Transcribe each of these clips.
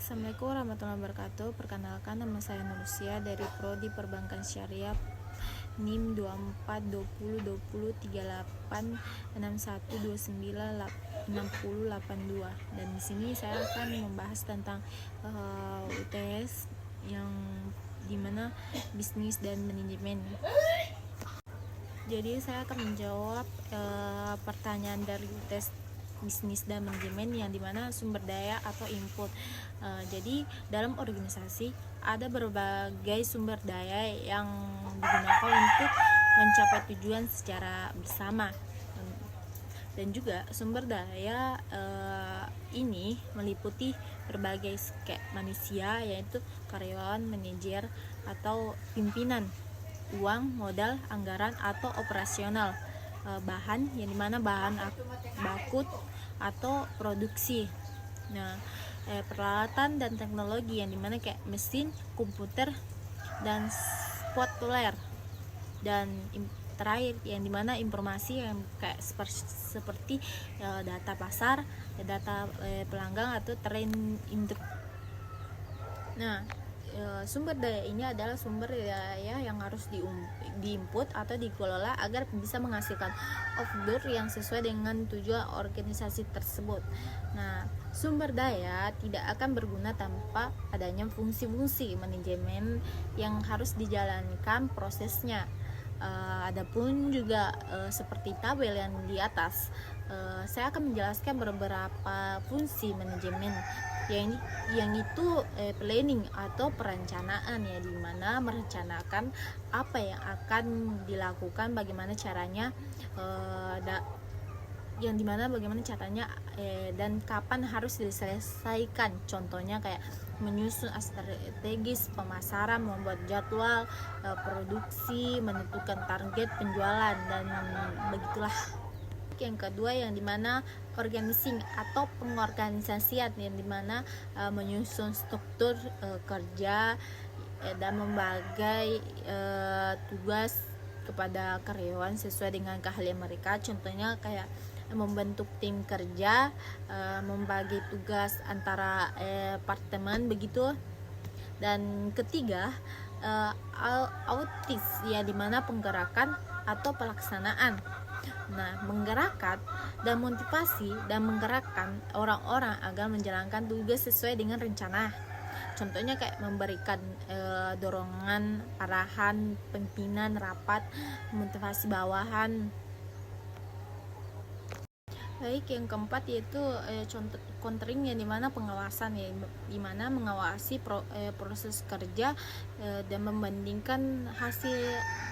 Assalamualaikum warahmatullahi wabarakatuh. Perkenalkan, nama saya Nursia dari Prodi Perbankan Syariah, NIM 24203861296082. Dan di sini saya akan membahas tentang UTS yang dimana bisnis dan manajemen. Jadi saya akan menjawab pertanyaan dari UTS bisnis dan manajemen yang dimana sumber daya atau input. Jadi dalam organisasi ada berbagai sumber daya yang digunakan untuk mencapai tujuan secara bersama, dan juga sumber daya ini meliputi berbagai kayak manusia, yaitu karyawan, manajer atau pimpinan, uang, modal, anggaran atau operasional, bahan yang dimana bahan baku atau produksi. Nah, peralatan dan teknologi yang dimana kayak mesin, komputer, dan software, dan terakhir yang dimana informasi yang kayak seperti data pasar, data pelanggan atau tren induk. Nah, sumber daya ini adalah sumber daya yang harus diinput atau dikelola agar bisa menghasilkan output yang sesuai dengan tujuan organisasi tersebut. Nah, sumber daya tidak akan berguna tanpa adanya fungsi-fungsi manajemen yang harus dijalankan prosesnya. Adapun juga seperti tabel yang di atas, saya akan menjelaskan beberapa fungsi manajemen yang itu planning atau perencanaan, ya, dimana merencanakan apa yang akan dilakukan, bagaimana caranya, dan kapan harus diselesaikan. Contohnya kayak menyusun strategis pemasaran, membuat jadwal produksi, menentukan target penjualan, dan begitulah. Yang kedua yang dimana organizing atau pengorganisasian, yang dimana menyusun struktur kerja dan membagi tugas kepada karyawan sesuai dengan keahlian mereka. Contohnya kayak membentuk tim kerja, membagi tugas antara departemen begitu. Dan ketiga, autis, ya, dimana penggerakan atau pelaksanaan. Nah, menggerakkan dan motivasi dan menggerakkan orang-orang agar menjalankan tugas sesuai dengan rencana. Contohnya kayak memberikan dorongan, arahan, pimpinan rapat, motivasi bawahan. Baik, yang keempat yaitu contoh counterring, yang dimana pengawasan, ya, dimana mengawasi proses kerja dan membandingkan hasil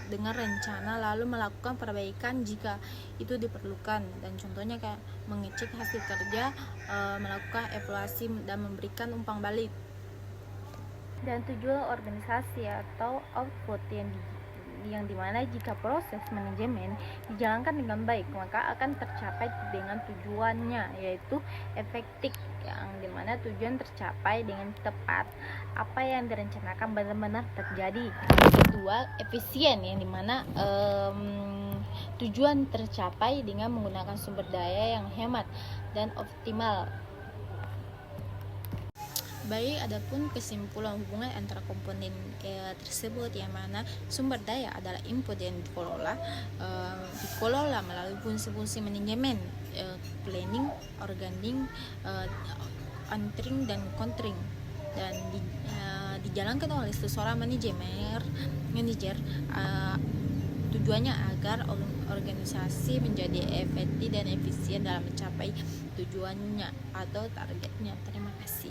dengan rencana, lalu melakukan perbaikan jika itu diperlukan. Dan contohnya kayak mengecek hasil kerja, melakukan evaluasi dan memberikan umpan balik. Dan tujuan organisasi atau output yang dimana jika proses manajemen dijalankan dengan baik, maka akan tercapai dengan tujuannya, yaitu efektif, yang dimana tujuan tercapai dengan tepat, apa yang direncanakan benar-benar terjadi. Kedua, efisien, yang dimana tujuan tercapai dengan menggunakan sumber daya yang hemat dan optimal. Baik, adapun kesimpulan hubungan antara komponen tersebut, yang mana sumber daya adalah input yang dikelola melalui fungsi-fungsi manajemen, planning, organizing, entering, dan countering, dan dijalankan oleh seseorang manajer. Tujuannya agar organisasi menjadi efektif dan efisien dalam mencapai tujuannya atau targetnya. Terima kasih.